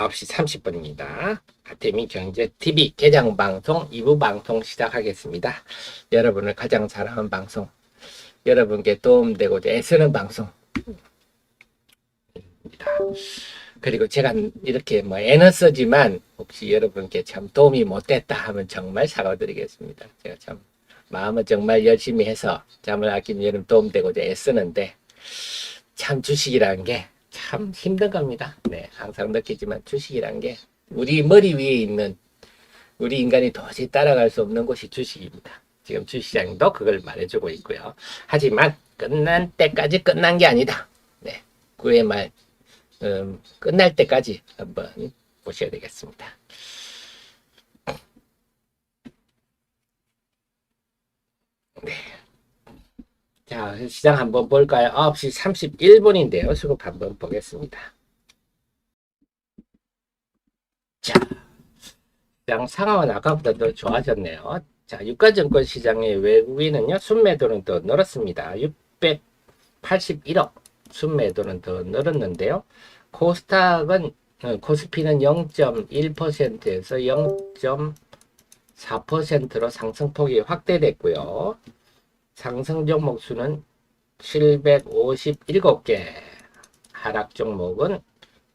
9시 30분입니다. 아태미 경제TV 개장방송 2부 방송 시작하겠습니다. 여러분을 가장 사랑하는 방송, 여러분께 도움되고자 애쓰는 방송입니다. 그리고 제가 이렇게 애너쓰지만 혹시 여러분께 참 도움이 못됐다 하면 정말 사과드리겠습니다. 제가 참 마음을 정말 열심히 해서 잠을 아끼는 여러분 도움되고자 애쓰는데 참 주식이라는 게 참 힘든 겁니다. 네, 항상 느끼지만 주식이란 게 우리 머리 위에 있는 우리 인간이 도저히 따라갈 수 없는 것이 주식입니다. 지금 주식시장도 그걸 말해주고 있고요. 하지만 끝난 때까지 끝난 게 아니다. 네, 9회 말 끝날 때까지 한번 보셔야 되겠습니다. 네. 자, 시장 한번 볼까요? 9시 31분인데요. 수급 한번 보겠습니다. 자, 시장 상황은 아까보다 더 좋아졌네요. 자, 유가증권 시장의 외국인은요, 순매도는 더 늘었습니다. 681억 순매도는 더 늘었는데요. 코스닥은, 코스피는 0.1%에서 0.4%로 상승폭이 확대됐고요. 상승 종목 수는 757개, 하락 종목은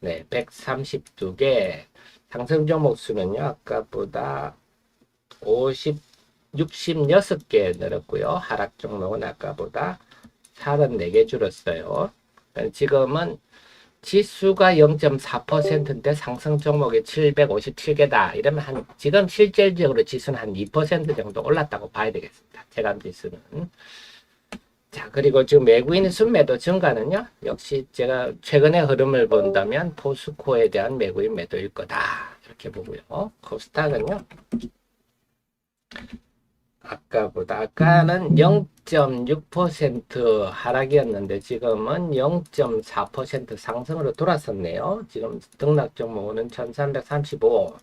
132개, 상승 종목 수는요, 아까보다 66개 늘었고요. 하락 종목은 아까보다 34개 줄었어요. 지금은 지수가 0.4%인데 상승 종목이 757개다. 이러면 지금 실질적으로 지수는 한 2% 정도 올랐다고 봐야 되겠습니다. 체감 지수는. 자, 그리고 지금 외국인 순매도 증가는요, 역시 제가 최근의 흐름을 본다면 포스코에 대한 외국인 매도일 거다. 이렇게 보고요. 코스닥은요, 아까는 0.6% 하락이었는데 지금은 0.4% 상승으로 돌아섰네요. 지금 등락 종목은 1335.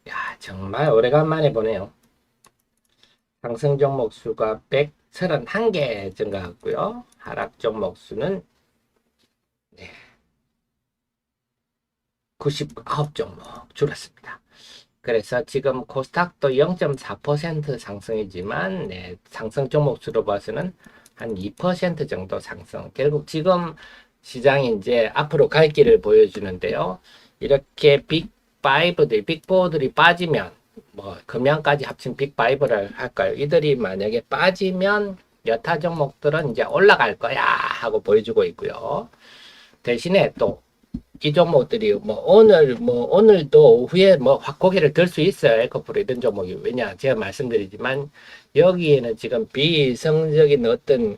야, 정말 오래간만에 보네요. 상승 종목 수가 131개 증가했고요. 하락 종목 수는 99 종목 줄었습니다. 그래서 지금 코스닥도 0.4% 상승이지만 상승 종목 수로 봐서는 한 2% 정도 상승. 결국 지금 시장이 이제 앞으로 갈 길을 보여주는데요. 이렇게 빅5들이, 빅4들이 빠지면 금양까지 합친 빅5를 할까요? 이들이 만약에 빠지면 여타 종목들은 이제 올라갈 거야 하고 보여주고 있고요. 대신에 또 이 종목들이 오늘도 오후에 확 고개를 들 수 있어요. 에코프로 이런 종목이. 왜냐, 제가 말씀드리지만 여기에는 지금 비이성적인 어떤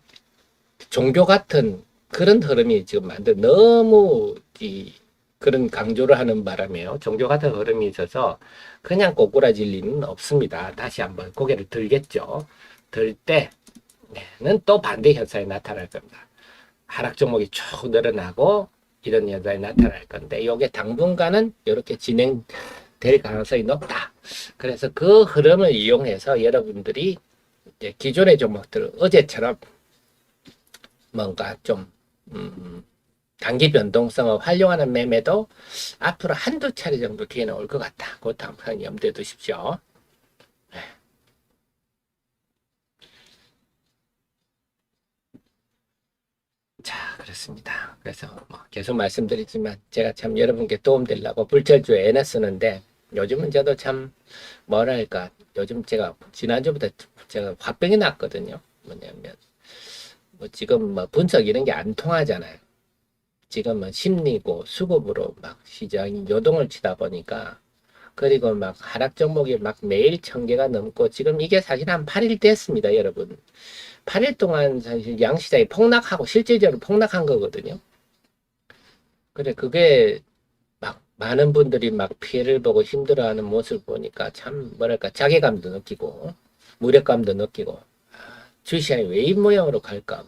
종교 같은 그런 흐름이 지금 너무 그런 강조를 하는 바람에요. 종교 같은 흐름이 있어서 그냥 꼬꾸라질 리는 없습니다. 다시 한번 고개를 들겠죠. 들 때는 또 반대 현상이 나타날 겁니다. 하락 종목이 쭉 늘어나고 이런 현상이 나타날 건데 이게 당분간은 이렇게 진행될 가능성이 높다. 그래서 그 흐름을 이용해서 여러분들이 이제 기존의 종목들 어제처럼 뭔가 좀 단기 변동성을 활용하는 매매도 앞으로 한두 차례 정도 기회는 올 것 같다. 그것도 항상 염두에 두십시오. 자, 그렇습니다. 그래서 계속 말씀드리지만 제가 참 여러분께 도움되려고 불철주에 애나 쓰는데 요즘은 저도 참 뭐랄까, 요즘 제가 지난주부터 제가 화병이 났거든요. 뭐냐면 지금 분석 이런 게 안 통하잖아요. 지금은 심리고 수급으로 시장이 요동을 치다 보니까, 그리고 하락 종목이 매일 1000개가 넘고 지금 이게 사실 한 8일 됐습니다, 여러분. 8일 동안 사실 양시장이 폭락하고 실질적으로 폭락한 거거든요. 그래, 그게 많은 분들이 피해를 보고 힘들어하는 모습을 보니까 참 뭐랄까, 자괴감도 느끼고 무력감도 느끼고, 주시장이 왜 이 모양으로 갈까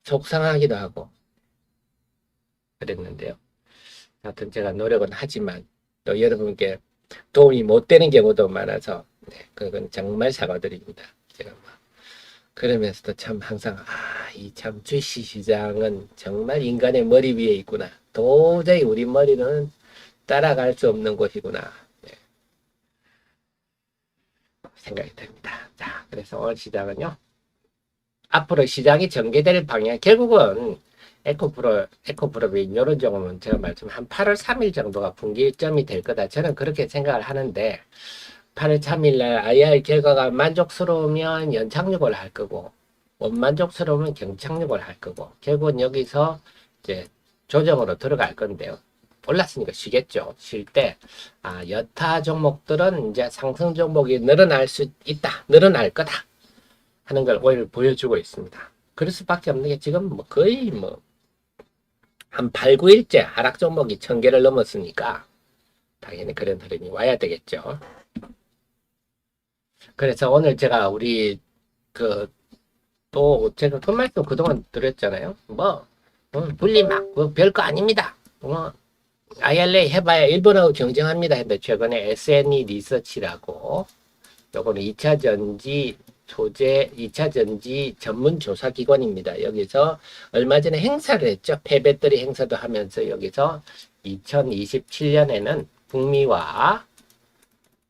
속상하기도 하고 그랬는데요. 하여튼 제가 노력은 하지만 또 여러분께 도움이 못 되는 경우도 많아서 그건 정말 사과드립니다. 제가 그러면서도 참 항상 이 참 주식 시장은 정말 인간의 머리 위에 있구나. 도저히 우리 머리는 따라갈 수 없는 곳이구나. 네, 생각이 듭니다. 자, 그래서 오늘 시장은요. 앞으로 시장이 전개될 방향, 결국은 에코프로빈 이런 종은 제가 말씀 한 8월 3일 정도가 분기점이 될 거다. 저는 그렇게 생각을 하는데 8월 3일 날 IR 결과가 만족스러우면 연착륙을 할 거고 원만족스러우면 경착륙을 할 거고 결국은 여기서 이제 조정으로 들어갈 건데요. 올랐으니까 쉬겠죠. 쉴 때 여타 종목들은 이제 상승 종목이 늘어날 수 있다. 늘어날 거다. 하는 걸 오히려 보여주고 있습니다. 그럴 수밖에 없는 게 지금 뭐 거의 뭐 한 8, 9일째 하락 종목이 1000개를 넘었으니까 당연히 그런 흐름이 와야 되겠죠. 그래서 오늘 제가 우리 또 제가 그 말씀 그동안 드렸잖아요. 분리막 별거 아닙니다. IRA 해봐야 일본하고 경쟁합니다. 했는데 최근에 SNE 리서치라고 요거는 2차 전지 2차 전지 전문 조사 기관입니다. 여기서 얼마 전에 행사를 했죠. 폐배터리 행사도 하면서 여기서 2027년에는 북미와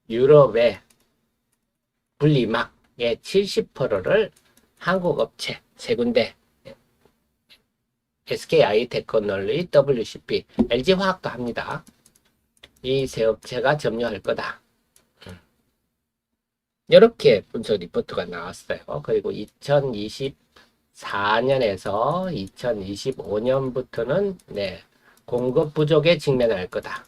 유럽의 분리막의 70%를 한국 업체 세 군데 SK하이테크놀리, WCP, LG화학도 합니다. 이 세 업체가 점유할 거다. 이렇게 분석 리포트가 나왔어요. 그리고 2024년에서 2025년부터는 공급 부족에 직면할 거다.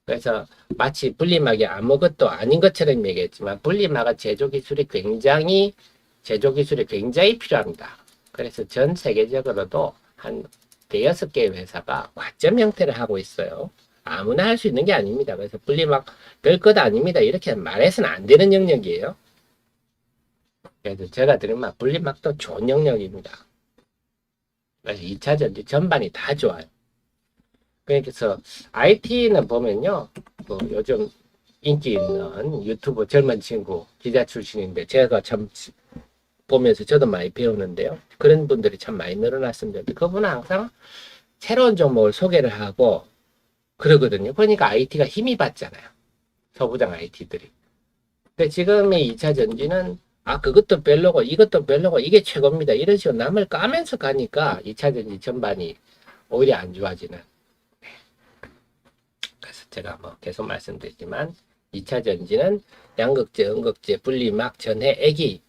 그래서 마치 분리막이 아무것도 아닌 것처럼 얘기했지만 분리막은 제조 기술이 굉장히 필요합니다. 그래서 전 세계적으로도 한 대여섯 개의 회사가 과점 형태를 하고 있어요. 아무나 할 수 있는 게 아닙니다. 그래서 분리막 별것 아닙니다. 이렇게 말해서는 안 되는 영역이에요. 그래서 제가 들은 말 분리막도 좋은 영역입니다. 그래서 2차 전지 전반이 다 좋아요. 그래서 IT는 보면요, 요즘 인기 있는 유튜브 젊은 친구 기자 출신인데 제가 참 보면서 저도 많이 배우는데요. 그런 분들이 참 많이 늘어났습니다. 그분은 항상 새로운 종목을 소개를 하고 그러거든요. 그러니까 IT가 힘이 받잖아요. 서부장 IT들이. 근데 지금의 2차 전지는 그것도 별로고 이것도 별로고 이게 최고입니다. 이런 식으로 남을 까면서 가니까 2차 전지 전반이 오히려 안 좋아지는. 그래서 제가 계속 말씀드리지만 2차 전지는 양극재, 음극재, 분리막, 전해, 액이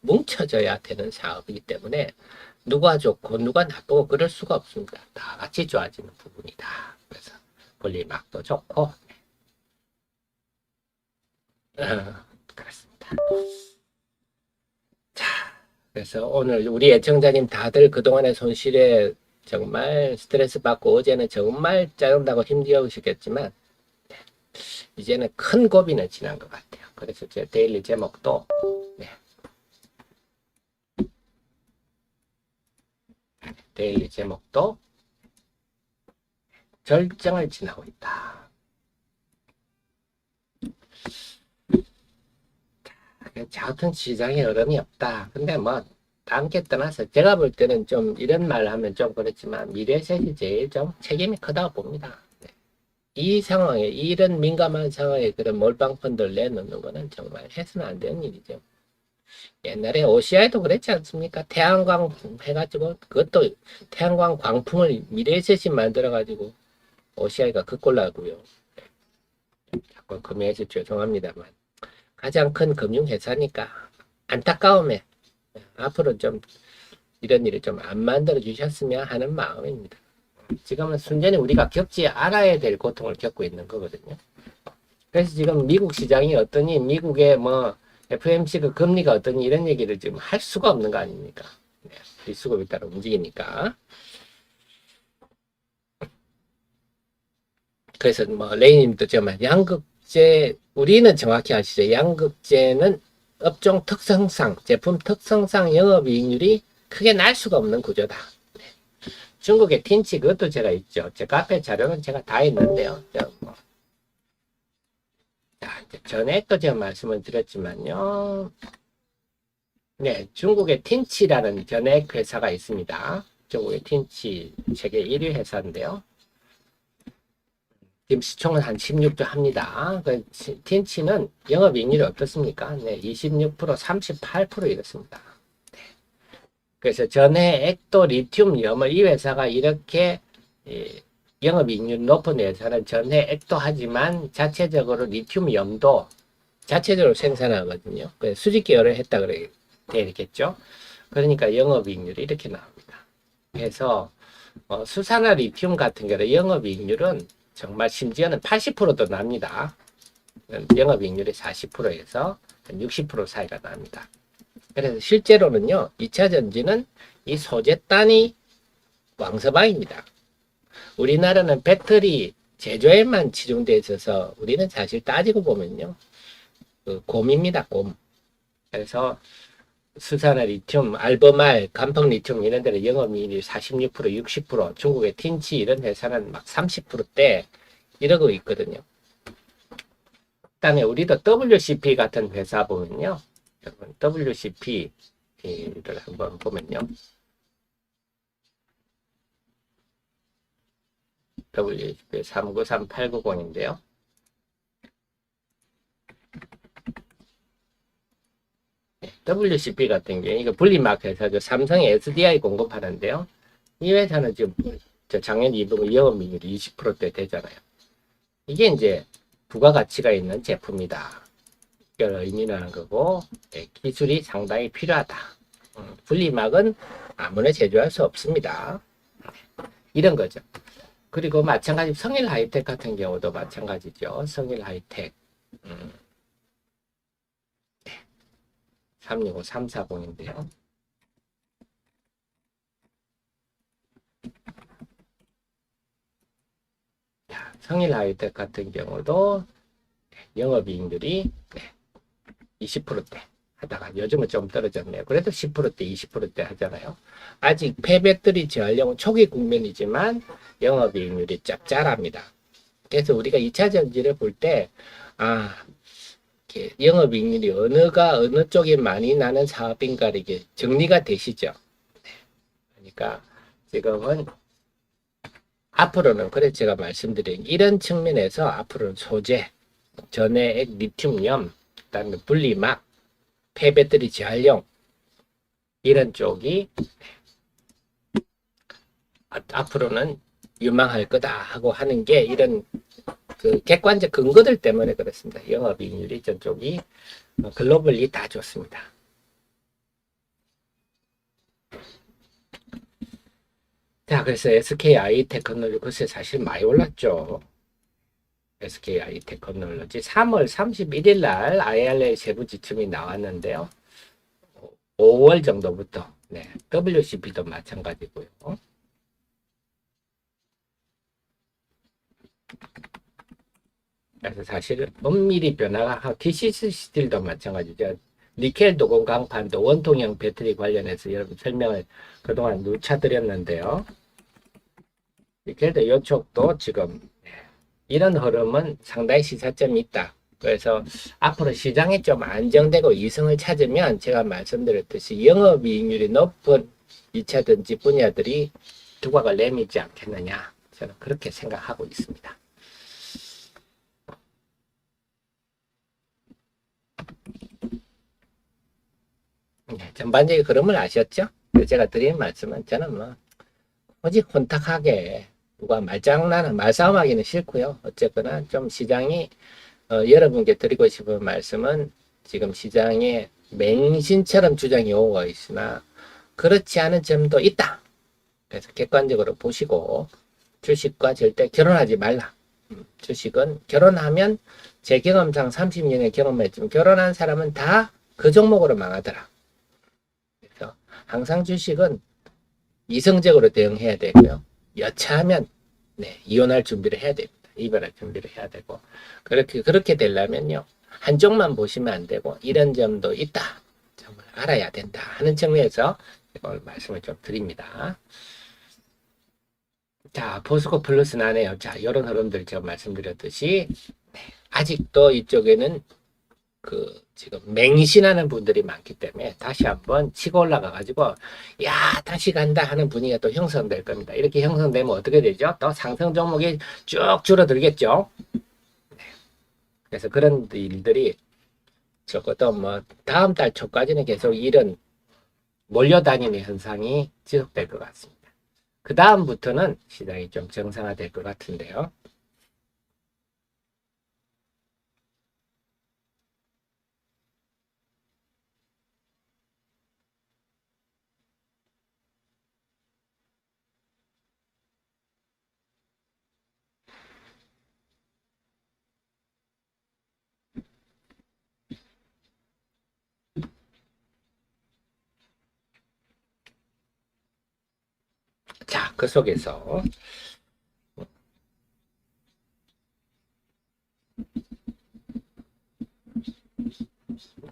뭉쳐져야 되는 사업이기 때문에 누가 좋고 누가 나쁘고 그럴 수가 없습니다. 다 같이 좋아지는 부분이다. 그래서 분리막도 좋고 그렇습니다. 자, 그래서 오늘 우리 애청자님 다들 그동안의 손실에 정말 스트레스 받고 어제는 정말 짜증나고 힘들으시겠지만 이제는 큰 고비는 지난 것 같아요. 그래서 제 데일리 제목도 절정을 지나고 있다. 자우튼 시장에 흐름이 없다. 근데 다른 게 떠나서 제가 볼 때는 좀 이런 말 하면 좀 그렇지만 미래셋이 제일 좀 책임이 크다고 봅니다. 이 상황에 이런 민감한 상황에 그런 몰빵펀드를 내놓는 거는 정말 해서는 안 되는 일이죠. 옛날에 OCI도 그랬지 않습니까? 태양광 해가지고 그것도 태양광 광풍을 미래셋이 만들어가지고 OCI가 그 꼴 나고요. 자꾸 금해서 죄송합니다만 가장 큰 금융회사니까 안타까움에 앞으로 좀 이런 일을 좀 안 만들어 주셨으면 하는 마음입니다. 지금은 순전히 우리가 겪지 않아야 될 고통을 겪고 있는 거거든요. 그래서 지금 미국 시장이 어떠니, 미국의 FMC가 금리가 어떠니 이런 얘기를 지금 할 수가 없는 거 아닙니까? 리스크에 따라 움직이니까. 그래서 레이님도 정말 양극재 우리는 정확히 아시죠? 양극재는 업종 특성상 제품 특성상 영업이익률이 크게 날 수가 없는 구조다. 중국의 틴치 그것도 제가 있죠. 제 카페 자료는 제가 다 있는데요. 전에 또 제가 말씀을 드렸지만요. 네, 중국의 틴치라는 전액 회사가 있습니다. 중국의 틴치 세계 1위 회사인데요. 지금 시총은 한 16조 합니다. 그 틴치는 영업이익률이 어떻습니까? 네, 26%, 38% 이렇습니다. 네. 그래서 전해액도 리튬이온을 이 회사가 이렇게 영업이익률 높은 회사는 전해액도 하지만 자체적으로 리튬이온도 자체적으로 생산하거든요. 수직 계열을 했다 그래 되겠죠. 그러니까 영업이익률이 이렇게 나옵니다. 그래서 수산화 리튬 같은 경우는 영업이익률은 정말 심지어는 80%도 납니다. 영업이익률이 40%에서 60% 사이가 납니다. 그래서 실제로는요, 2차 전지는 이 소재단이 왕서방입니다. 우리나라는 배터리 제조에만 치중되어 있어서 우리는 사실 따지고 보면요, 곰입니다, 곰. 그래서 수산화 리튬, 알버말, 간펑 리튬 이런 데는 영업이익률이 46%, 60%, 중국의 틴치 이런 회사는 막 30%대 이러고 있거든요. 그다음에 우리도 WCP 같은 회사 보면요, 여러분 WCP를 한번 보면요, WCP 393890인데요. WCP 같은 경우 이거 분리마크 회사죠. 삼성의 SDI 공급하는데요. 이 회사는 지금 작년 2분기 영업이익률이 20%대 되잖아요. 이게 이제 부가가치가 있는 제품이다. 이걸 의미하는 거고, 기술이 상당히 필요하다. 분리막은 아무나 제조할 수 없습니다. 이런 거죠. 그리고 마찬가지 성일 하이텍 같은 경우도 마찬가지죠. 성일 하이텍 365, 340인데요. 성일 하이텍 같은 경우도 영업이익률이 20%대 하다가 요즘은 좀 떨어졌네요. 그래도 10%대, 20%대 하잖아요. 아직 폐배터리 재활용은 초기 국면이지만 영업이익률이 짭짤합니다. 그래서 우리가 2차 전지를 볼 때, 영업이익률이 어느 쪽이 많이 나는 사업인가 이게 정리가 되시죠. 그러니까 지금은 앞으로는 그래 제가 말씀드린 이런 측면에서 앞으로는 소재, 전해액, 리튬염, 그다음에 분리막, 폐배터리 재활용 이런 쪽이 앞으로는 유망할 거다 하고 하는 게 이런 그 객관적 근거들 때문에 그렇습니다. 영업이익률이 저쪽이 글로벌리 다 좋습니다. 자, 그래서 SKI 테크놀로지 글쎄 사실 많이 올랐죠. SKI 테크놀로지 3월 31일 날 IRA 세부 지침이 나왔는데요. 5월 정도부터 WCP도 마찬가지고요. 그래서 사실 엄밀히 변화가 TCC 스틸도 마찬가지죠. 니켈 도금 강판도 원통형 배터리 관련해서 여러분 설명을 그동안 누차 드렸는데요. 니켈도 이쪽도 지금 이런 흐름은 상당히 시사점이 있다. 그래서 앞으로 시장이 좀 안정되고 이성을 찾으면 제가 말씀드렸듯이 영업이익률이 높은 2차 전지 분야들이 두각을 내밀지 않겠느냐. 저는 그렇게 생각하고 있습니다. 전반적인 흐름을 아셨죠? 제가 드린 말씀은 저는 오직 혼탁하게 누가 말싸움하기는 싫고요. 어쨌거나 좀 시장이 여러분께 드리고 싶은 말씀은 지금 시장에 맹신처럼 주장이 오고 있으나 그렇지 않은 점도 있다. 그래서 객관적으로 보시고 주식과 절대 결혼하지 말라. 주식은 결혼하면 제 경험상 30년의 경험했지만 결혼한 사람은 다 그 종목으로 망하더라. 그래서 항상 주식은 이성적으로 대응해야 되고요. 여차하면 이혼할 준비를 해야 됩니다. 이별할 준비를 해야 되고 그렇게 되려면요. 한쪽만 보시면 안 되고 이런 점도 있다. 점을 알아야 된다 하는 측면에서 오늘 말씀을 좀 드립니다. 자, 포스코 플러스 나네요. 자, 이런 흐름들 제가 말씀드렸듯이 아직도 이쪽에는 지금 맹신하는 분들이 많기 때문에 다시 한번 치고 올라가 가지고 야 다시 간다 하는 분위기가 또 형성될 겁니다. 이렇게 형성되면 어떻게 되죠? 또 상승 종목이 쭉 줄어들겠죠. 그래서 그런 일들이 적어도 뭐 다음 달 초까지는 계속 이런 몰려다니는 현상이 지속될 것 같습니다. 그 다음부터는 시장이 좀 정상화될 것 같은데요. 자, 그 속에서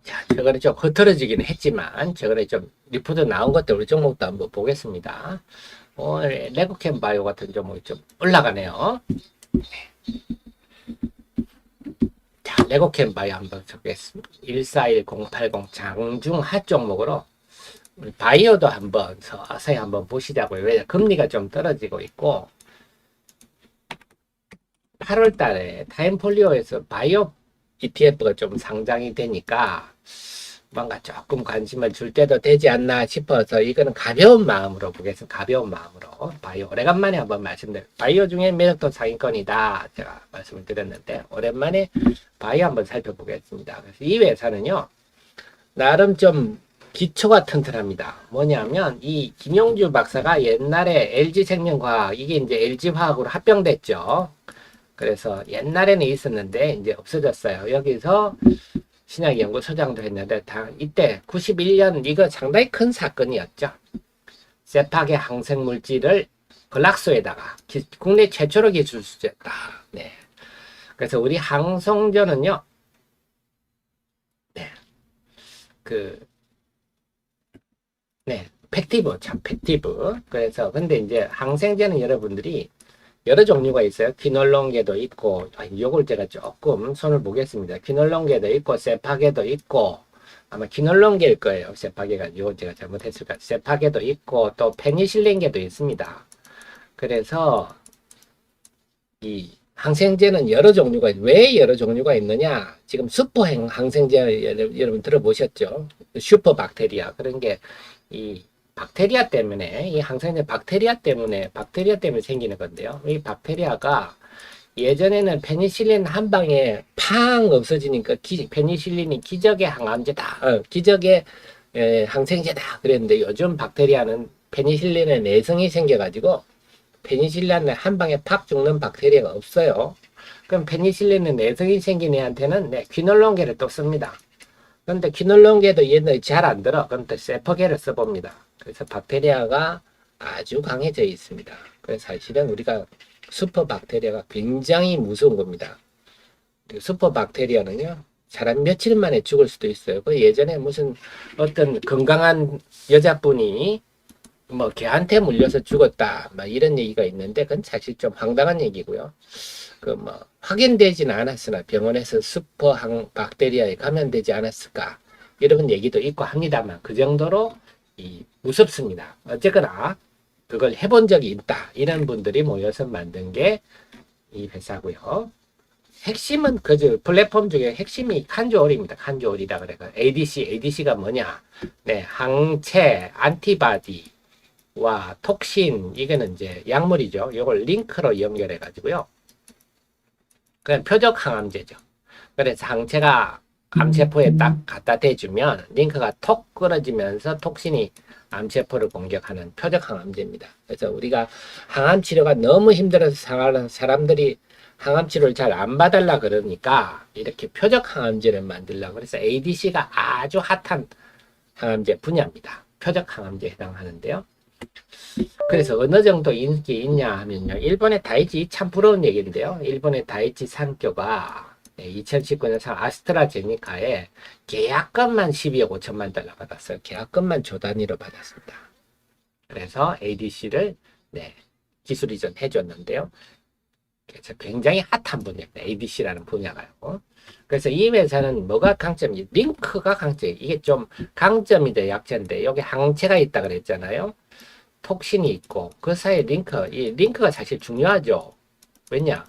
자, 최근에 좀 흐트러지긴 했지만 최근에 좀 리포트 나온 것들 우리 종목도 한번 보겠습니다. 레고캠 바이오 같은 종목이 좀 올라가네요. 자, 레고캠 바이오 한번 보겠습니다. 141080 장중하 종목으로 우리 바이오도 한번 서서히 한번 보시자고요. 왜냐 금리가 좀 떨어지고 있고 8월 달에 타임폴리오에서 바이오 ETF가 좀 상장이 되니까 뭔가 조금 관심을 줄 때도 되지 않나 싶어서 이거는 가벼운 마음으로 보겠습니다. 가벼운 마음으로 바이오 오래간만에 한번 말씀드려요. 바이오 중에 매력도 상위권이다 제가 말씀을 드렸는데 오랜만에 바이오 한번 살펴보겠습니다. 그래서 이 회사는요 나름 좀 기초가 튼튼합니다. 뭐냐면 이 김용주 박사가 옛날에 LG생명과학 이게 이제 LG화학으로 합병됐죠. 그래서 옛날에는 있었는데 이제 없어졌어요. 여기서 신약연구소장도 했는데 이때 91년 이거 상당히 큰 사건이었죠. 세팍의 항생물질을 글락소에다가 국내 최초로 기술 수주했다. 네. 그래서 우리 항성전은요. 네. 네. 팩티브 참 팩티브. 그래서 근데 이제 항생제는 여러분들이 여러 종류가 있어요. 퀴놀론계도 있고, 요걸 제가 조금 손을 보겠습니다. 퀴놀론계도 있고, 세파계도 있고, 아마 퀴놀론계일 거예요. 세파계가, 요거 제가 잘못했을까. 세파계도 있고, 또 페니실린계도 있습니다. 그래서, 이 항생제는 여러 종류가, 왜 여러 종류가 있느냐? 지금 슈퍼 항생제 여러분 들어보셨죠? 슈퍼박테리아. 그런 게, 이 박테리아 때문에 이 항생제 박테리아 때문에 생기는 건데요. 이 박테리아가 예전에는 페니실린 한 방에 팡 없어지니까 페니실린이 기적의 항암제다, 기적의 항생제다 그랬는데 요즘 박테리아는 페니실린의 내성이 생겨가지고 페니실린을 한 방에 팍 죽는 박테리아가 없어요. 그럼 페니실린의 내성이 생긴 애한테는 퀴놀론계를 또 씁니다. 그런데 퀴놀론계도 얘는 잘 안 들어. 그런데 세퍼계를 써봅니다. 그래서 박테리아가 아주 강해져 있습니다. 그래서 사실은 우리가 슈퍼박테리아가 굉장히 무서운 겁니다. 슈퍼박테리아는요, 사람 며칠 만에 죽을 수도 있어요. 그 예전에 무슨 어떤 건강한 여자분이 뭐 개한테 물려서 죽었다, 막 이런 얘기가 있는데 그건 사실 좀 황당한 얘기고요. 그 뭐 확인되지는 않았으나 병원에서 슈퍼 박테리아에 감염되지 않았을까 이런 얘기도 있고 합니다만 그 정도로 무섭습니다. 어쨌거나 그걸 해본 적이 있다 이런 분들이 모여서 만든 게 이 회사고요. 핵심은 그저 플랫폼 중에 핵심이 칸조올입니다. 칸조올이라 그래서 ADC가 뭐냐? 네, 항체, 안티바디와 톡신 이거는 이제 약물이죠. 이걸 링크로 연결해 가지고요. 그냥 표적 항암제죠. 그래서 항체가 암세포에 딱 갖다 대주면 링크가 톡 끊어지면서 톡신이 암세포를 공격하는 표적 항암제입니다. 그래서 우리가 항암 치료가 너무 힘들어서 사람들이 항암 치료를 잘 안 받으려 그러니까 이렇게 표적 항암제를 만들려고 그래서 ADC가 아주 핫한 항암제 분야입니다. 표적 항암제에 해당하는데요. 그래서 어느 정도 인기 있냐 하면요. 일본의 다이치 참 부러운 얘기인데요. 일본의 다이치 산교가 2019년상 아스트라제니카에 계약금만 12억 5천만 달러 받았어요. 계약금만 조 단위로 받았습니다. 그래서 ADC를 기술 이전 해줬는데요. 그래서 굉장히 핫한 분야입니다. ADC라는 분야가요. 그래서 이 회사는 뭐가 강점이? 링크가 강점이. 이게 좀 강점인데 약점인데 여기 항체가 있다 그랬잖아요. 톡신이 있고 그 사이에 이 링크가 사실 중요하죠. 왜냐?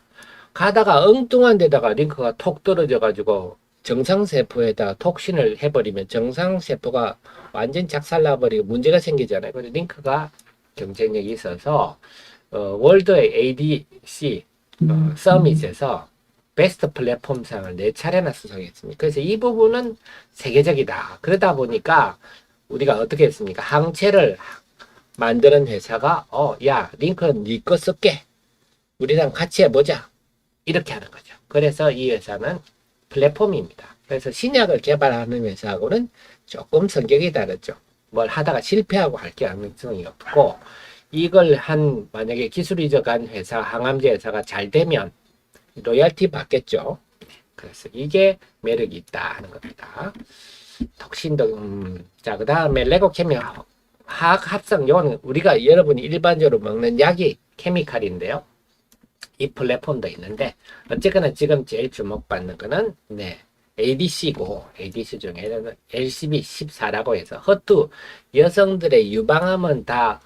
가다가 엉뚱한 데다가 링크가 톡 떨어져 가지고 정상세포에다 톡신을 해버리면 정상세포가 완전 작살나버리고 문제가 생기잖아요. 그래서 링크가 경쟁력이 있어서 월드의 ADC 서밋에서 베스트 플랫폼상을 4차례나 수상했습니다. 그래서 이 부분은 세계적이다. 그러다 보니까 우리가 어떻게 했습니까? 항체를 만드는 회사가 야 링크는 네 거 쓸게. 우리랑 같이 해보자. 이렇게 하는 거죠. 그래서 이 회사는 플랫폼입니다. 그래서 신약을 개발하는 회사하고는 조금 성격이 다르죠. 뭘 하다가 실패하고 할 가능성이 없고 이걸 만약에 기술 이적한 회사, 항암제 회사가 잘 되면 로열티 받겠죠. 그래서 이게 매력이 있다 하는 겁니다. 톡신도 자, 그 다음에 레고케미 화학 합성 요는 우리가 여러분이 일반적으로 먹는 약이 케미칼인데요. 이 플랫폼도 있는데 어쨌거나 지금 제일 주목받는 거는 ADC고 ADC 중에는 LCB14라고 해서 허투 여성들의 유방암은 다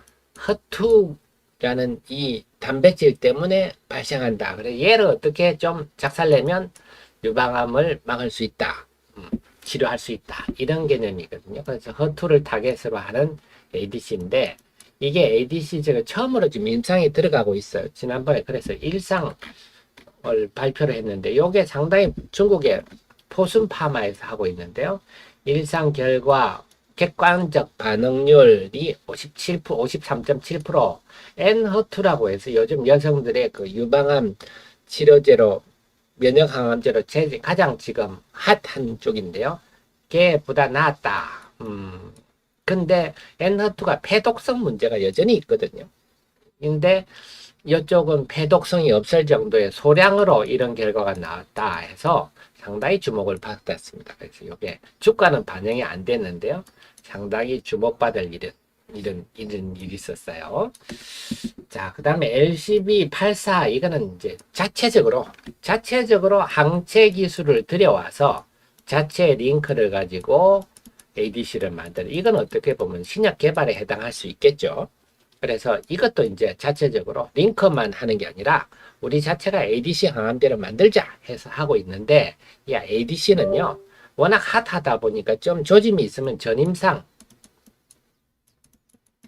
허투라는 이 단백질 때문에 발생한다. 그래서 얘를 어떻게 좀 작살내면 유방암을 막을 수 있다. 치료할 수 있다. 이런 개념이거든요. 그래서 허투를 타겟으로 하는 ADC인데 이게 ADC 제가 처음으로 지금 임상에 들어가고 있어요. 지난번에 그래서 일상을 발표를 했는데 이게 상당히 중국의 포순 파마에서 하고 있는데요. 일상 결과 객관적 반응률이 57%, 53.7%, 엔허투라고 해서 요즘 여성들의 그 유방암 치료제로 면역항암제로 가장 지금 핫한 쪽인데요. 걔보다 낫다. 근데 엔허투가 폐독성 문제가 여전히 있거든요. 근데 이쪽은 폐독성이 없을 정도의 소량으로 이런 결과가 나왔다 해서 상당히 주목을 받았습니다. 그래서 이게 주가는 반영이 안 됐는데요. 상당히 주목받을 이런 일이 있었어요. 자, 그 다음에 LCB84 이거는 이제 자체적으로 항체 기술을 들여와서 자체 링크를 가지고 ADC를 만드는 이건 어떻게 보면 신약 개발에 해당할 수 있겠죠. 그래서 이것도 이제 자체적으로 링크만 하는 게 아니라 우리 자체가 ADC 항암제를 만들자 해서 하고 있는데 이 ADC는요 워낙 핫하다 보니까 좀 조짐이 있으면 전임상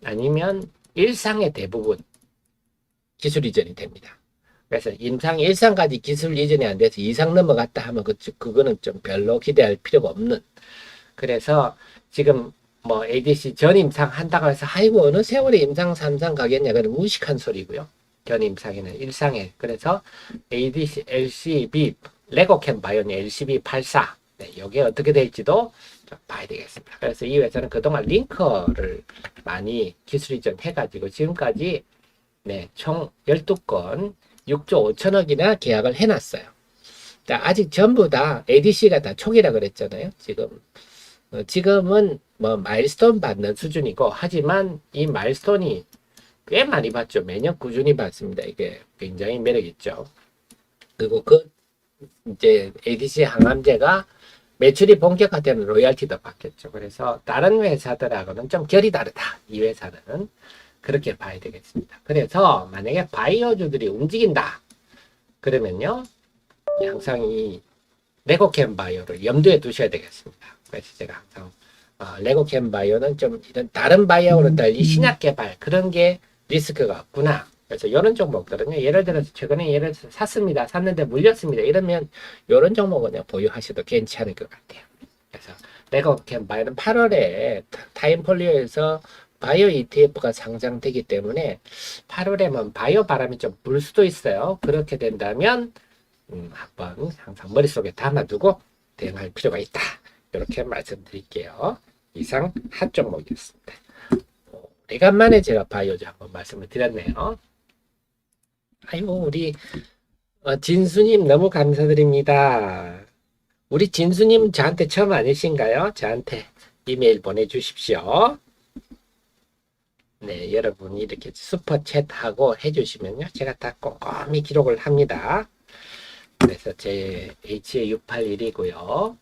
아니면 일상의 대부분 기술 이전이 됩니다. 그래서 임상 1상까지 기술 이전이 안 돼서 2상 넘어갔다 하면 그거는 좀 별로 기대할 필요가 없는. 그래서 지금 뭐 ADC 전임상 한다고 해서 아이고 어느 세월에 임상 3상 가겠냐 그는 무식한 소리고요. 전임상에는 1상에 그래서 ADC LCB 레고캠 바이오니 LCB84 이게 어떻게 될지도 좀 봐야 되겠습니다. 그래서 이 회사는 그동안 링커를 많이 기술 이전 해가지고 지금까지 총 12건 6조 5천억이나 계약을 해놨어요. 아직 전부 다 ADC가 다 초기라 그랬잖아요. 지금은 뭐 마일스톤 받는 수준이고 하지만 이 마일스톤이 꽤 많이 받죠. 매년 꾸준히 받습니다. 이게 굉장히 매력있죠. 그리고 이제 ADC 항암제가 매출이 본격화되면 로열티도 받겠죠. 그래서 다른 회사들하고는 좀 결이 다르다. 이 회사는 그렇게 봐야 되겠습니다. 그래서 만약에 바이오주들이 움직인다. 그러면요. 항상 이 레고캠 바이오를 염두에 두셔야 되겠습니다. 그래서 제가 항상 레고캠 바이오는 좀 이런 다른 바이오는 달리 신약 개발 그런 게 리스크가 없구나. 그래서 이런 종목들은요. 예를 들어서 최근에 샀습니다. 샀는데 물렸습니다. 이러면 이런 종목은 그냥 보유하셔도 괜찮을 것 같아요. 그래서 레고캠 바이오는 8월에 타임폴리오에서 바이오 ETF가 상장되기 때문에 8월에는 바이오 바람이 좀 불 수도 있어요. 그렇게 된다면 한번 항상 머릿속에 담아두고 대응할 필요가 있다. 이렇게 말씀드릴게요. 이상 핫 종목이었습니다. 오래간만에 제가 바이오주 한번 말씀을 드렸네요. 아이고 우리 진수님 너무 감사드립니다. 우리 진수님 저한테 처음 아니신가요? 저한테 이메일 보내주십시오. 네, 여러분이 이렇게 슈퍼챗하고 해주시면요. 제가 다 꼼꼼히 기록을 합니다. 그래서 제 HA681이고요.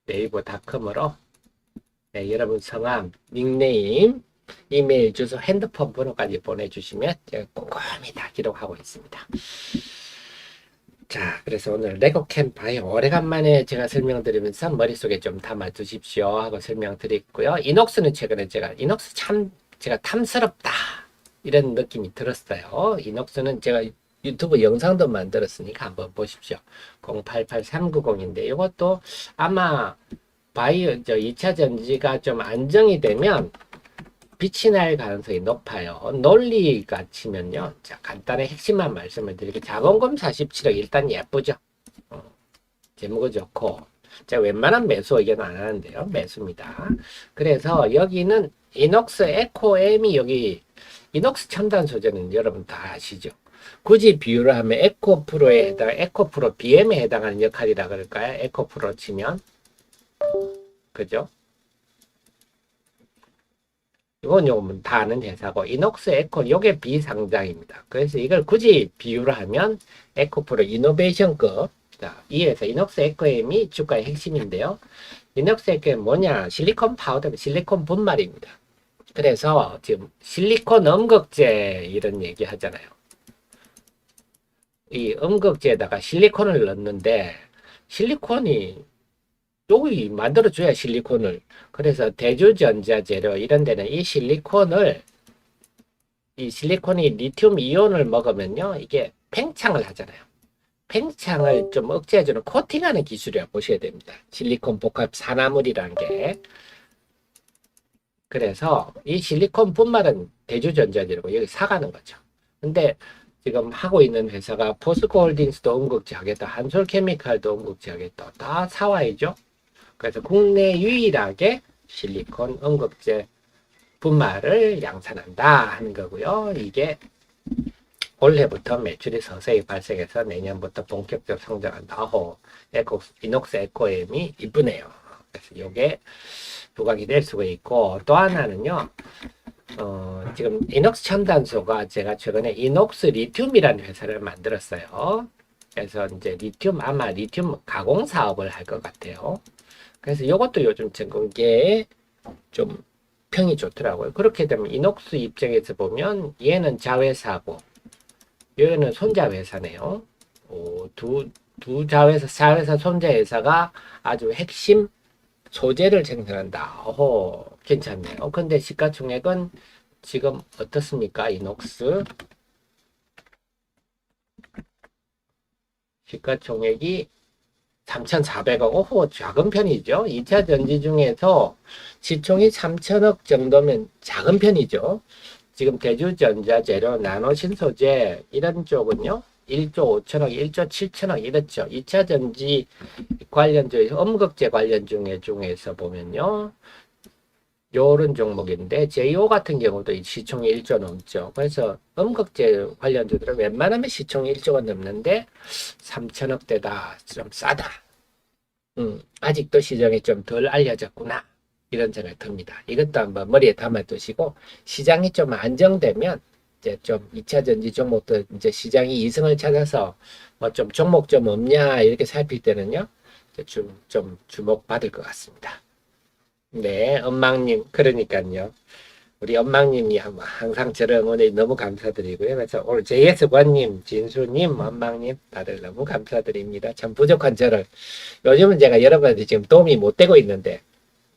네이버닷컴으로 네, 여러분 성함, 닉네임, 이메일 주소, 핸드폰 번호까지 보내주시면 제가 꼼꼼히 다 기록하고 있습니다. 자, 그래서 오늘 레고캠 바이오 오래간만에 제가 설명드리면서 머릿속에 좀 담아두십시오 하고 설명드렸고요. 이녹스는 최근에 이녹스 참 제가 탐스럽다 이런 느낌이 들었어요. 이녹스는 제가 유튜브 영상도 만들었으니까 한번 보십시오. 088390인데 이것도 아마 바이오 2차 전지가 좀 안정이 되면 빛이 날 가능성이 높아요. 논리가 치면요. 자, 간단히 핵심만 말씀을 드리고 자본금 47억 일단 예쁘죠. 제목은 좋고 제가 웬만한 매수 의견은 안 하는데요. 매수입니다. 그래서 여기는 이녹스 에코엠이 여기 이녹스 첨단 소재는 여러분 다 아시죠? 굳이 비유를 하면 에코프로에 에코프로 BM에 해당하는 역할이라 그럴까요? 에코프로 치면 그죠? 이건 요건 다 아는 회사고 이녹스 에코 요게 비상장입니다. 그래서 이걸 굳이 비유를 하면 에코프로 이노베이션급 자, 이 회사 이녹스 에코엠이 주가의 핵심인데요. 이녹스 에코엠 뭐냐? 실리콘 파우더, 실리콘 분말입니다. 그래서 지금 실리콘 음극재 이런 얘기 하잖아요. 이 음극재에다가 실리콘을 넣는데 실리콘이 여기 만들어줘야 실리콘을 그래서 대주전자 재료 이런 데는 이 실리콘이 리튬 이온을 먹으면요 이게 팽창을 하잖아요. 팽창을 좀 억제해주는 코팅하는 기술이라고 보셔야 됩니다. 실리콘 복합 산화물이라는 게 그래서 이 실리콘 분말은 대주전자 재료고 여기 사가는 거죠. 근데 지금 하고 있는 회사가 포스코홀딩스도 음극재 하겠다, 한솔케미칼도 음극재 하겠다, 다 사와이죠. 그래서 국내 유일하게 실리콘 음극재 분말을 양산한다 하는 거고요. 이게 올해부터 매출이 서서히 발생해서 내년부터 본격적으로 성장한다. 이녹스 에코엠이 이쁘네요. 그래서 이게 부각이 될 수가 있고 또 하나는요. 지금 이녹스 첨단소가 제가 최근에 이녹스 리튬이라는 회사를 만들었어요. 그래서 이제 아마 리튬 가공 사업을 할 것 같아요. 그래서 이것도 요즘 전공계에 좀 평이 좋더라고요. 그렇게 되면 이녹스 입장에서 보면 얘는 자회사고 얘는 손자회사네요. 두 자회사 손자회사가 아주 핵심 소재를 생산한다. 괜찮네요. 근데 시가총액은 지금 어떻습니까? 이녹스 시가총액이 3,400억, 작은 편이죠. 2차 전지 중에서 시총이 3천억 정도면 작은 편이죠. 지금 대주전자 재료, 나노신소재 이런 쪽은요. 1조 5천억, 1조 7천억 이렇죠. 2차 전지 관련주, 음극재 관련 중에서 보면요. 요런 종목인데 JO 같은 경우도 시총이 1조 넘죠. 그래서 음극재 관련주들은 웬만하면 시총이 1조가 넘는데 3천억대다. 좀 싸다. 아직도 시장에 좀 덜 알려졌구나. 이런 생각이 듭니다. 이것도 한번 머리에 담아두시고 시장이 좀 안정되면 이제 좀 2차 전지 종목도 이제 시장이 이승을 찾아서 뭐 좀 종목 좀 없냐 이렇게 살필 때는요. 좀 주목받을 것 같습니다. 네, 엄망님, 그러니까요. 우리 엄망님이 항상 저를 응원해 너무 감사드리고요. 그래서 오늘 JS관님, 진수님, 엄망님 다들 너무 감사드립니다. 참 부족한 저를 요즘은 제가 여러분한테 지금 도움이 못 되고 있는데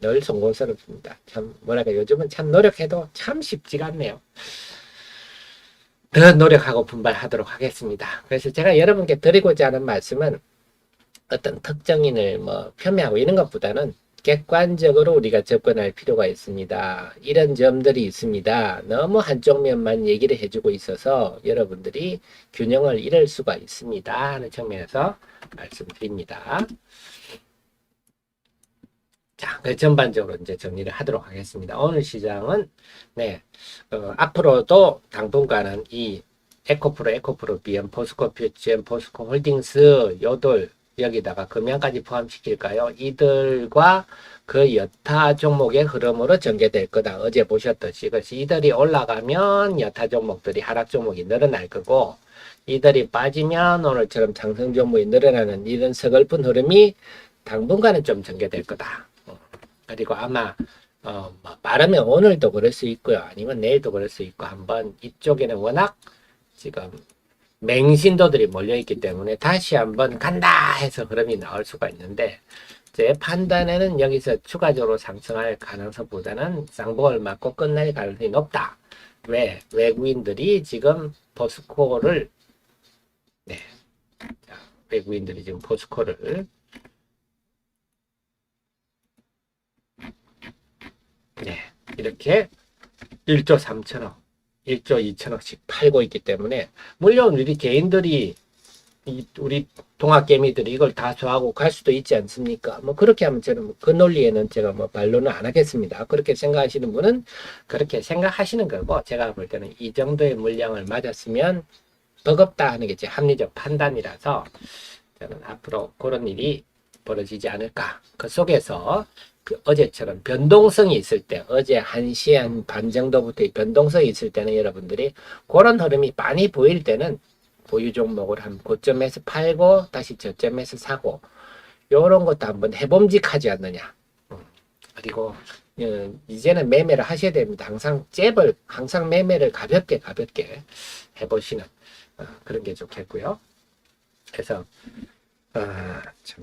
늘 송구스럽습니다. 참 뭐랄까 요즘은 참 노력해도 참 쉽지가 않네요. 더 노력하고 분발하도록 하겠습니다. 그래서 제가 여러분께 드리고자 하는 말씀은 어떤 특정인을 뭐 폄훼하고 이런 것보다는 객관적으로 우리가 접근할 필요가 있습니다. 이런 점들이 있습니다. 너무 한쪽 면만 얘기를 해주고 있어서 여러분들이 균형을 잃을 수가 있습니다 하는 측면에서 말씀드립니다. 자, 전반적으로 이제 정리를 하도록 하겠습니다. 오늘 시장은 앞으로도 당분간은 이 에코프로, BM, 포스코 퓨지엠, 포스코 홀딩스 요들 여기다가 금양까지 포함시킬까요? 이들과 그 여타 종목의 흐름으로 전개될 거다. 어제 보셨듯이. 그래서 이들이 올라가면 여타 종목들이 하락 종목이 늘어날 거고, 이들이 빠지면 오늘처럼 상승 종목이 늘어나는 이런 서글픈 흐름이 당분간은 좀 전개될 거다. 그리고 아마 뭐 빠르면 오늘도 그럴 수 있고요. 아니면 내일도 그럴 수 있고, 한번 이쪽에는 워낙 지금 맹신도들이 몰려있기 때문에 다시 한번 간다 해서 흐름이 나올 수가 있는데, 제 판단에는 여기서 추가적으로 상승할 가능성보다는 쌍봉을 맞고 끝날 가능성이 높다. 왜? 외국인들이 지금 포스코를, 네. 자, 외국인들이 지금 포스코를, 네. 이렇게 1조 3천억, 1조 2천억씩 팔고 있기 때문에, 물론 우리 개인들이 우리 동학개미들이 이걸 다 좋아하고 갈 수도 있지 않습니까? 뭐 그렇게 하면 저는 그 논리에는 제가 뭐 반론은 안 하겠습니다. 그렇게 생각하시는 분은 그렇게 생각하시는 거고, 제가 볼 때는 이 정도의 물량을 맞았으면 버겁다 하는 게 제 합리적 판단이라서 저는 앞으로 그런 일이 벌어지지 않을까. 그 속에서 그 어제처럼 변동성이 있을 때, 어제 1시 한 반 정도부터 변동성이 있을 때는 여러분들이 그런 흐름이 많이 보일 때는 보유 종목을 한 고점에서 팔고 다시 저점에서 사고, 요런 것도 한번 해봄직하지 않느냐. 그리고 이제는 매매를 하셔야 됩니다. 항상 잽을, 항상 매매를 가볍게 해보시는 그런 게 좋겠고요. 그래서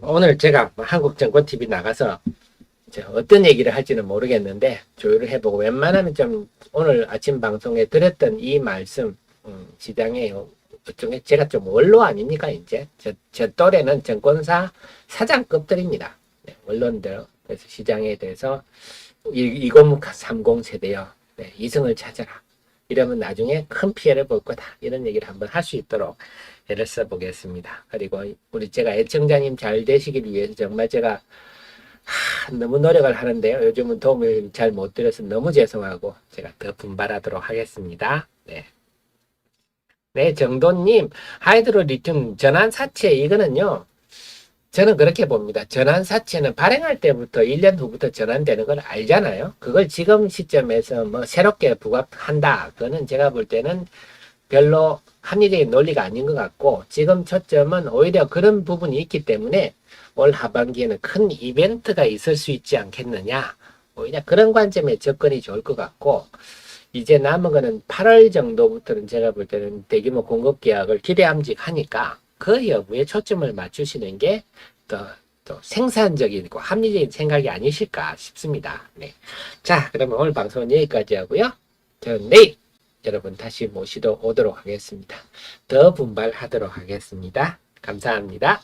오늘 제가 한국증권TV 나가서 어떤 얘기를 할지는 모르겠는데 조율을 해보고, 웬만하면 좀 오늘 아침 방송에 드렸던 이 말씀, 시장에 제가 좀 원로 아닙니까? 이제 저 또래는 증권사 사장급들입니다. 네, 원론들. 그래서 시장에 대해서 2030 세대요. 네, 이승을 찾아라. 이러면 나중에 큰 피해를 볼 거다. 이런 얘기를 한번 할 수 있도록 애를 써보겠습니다. 그리고 제가 애청자님 잘 되시길 위해서 정말 제가 너무 노력을 하는데요. 요즘은 도움을 잘 못 드려서 너무 죄송하고, 제가 더 분발하도록 하겠습니다. 네. 네, 정도님, 하이드로 리튬 전환사채, 이거는요, 저는 그렇게 봅니다. 전환사채는 발행할 때부터 1년 후부터 전환되는 걸 알잖아요. 그걸 지금 시점에서 뭐 새롭게 부각한다. 그거는 제가 볼 때는 별로 합리적인 논리가 아닌 것 같고, 지금 초점은 오히려 그런 부분이 있기 때문에 올 하반기에는 큰 이벤트가 있을 수 있지 않겠느냐. 오히려 그런 관점에 접근이 좋을 것 같고, 이제 남은 거는 8월 정도부터는 제가 볼 때는 대규모 공급 계약을 기대함직하니까 그 여부에 초점을 맞추시는 게 또 생산적이고 합리적인 생각이 아니실까 싶습니다. 네. 자, 그러면 오늘 방송은 여기까지 하고요. 저는 내일 여러분 다시 모시도록 오도록 하겠습니다. 더 분발하도록 하겠습니다. 감사합니다.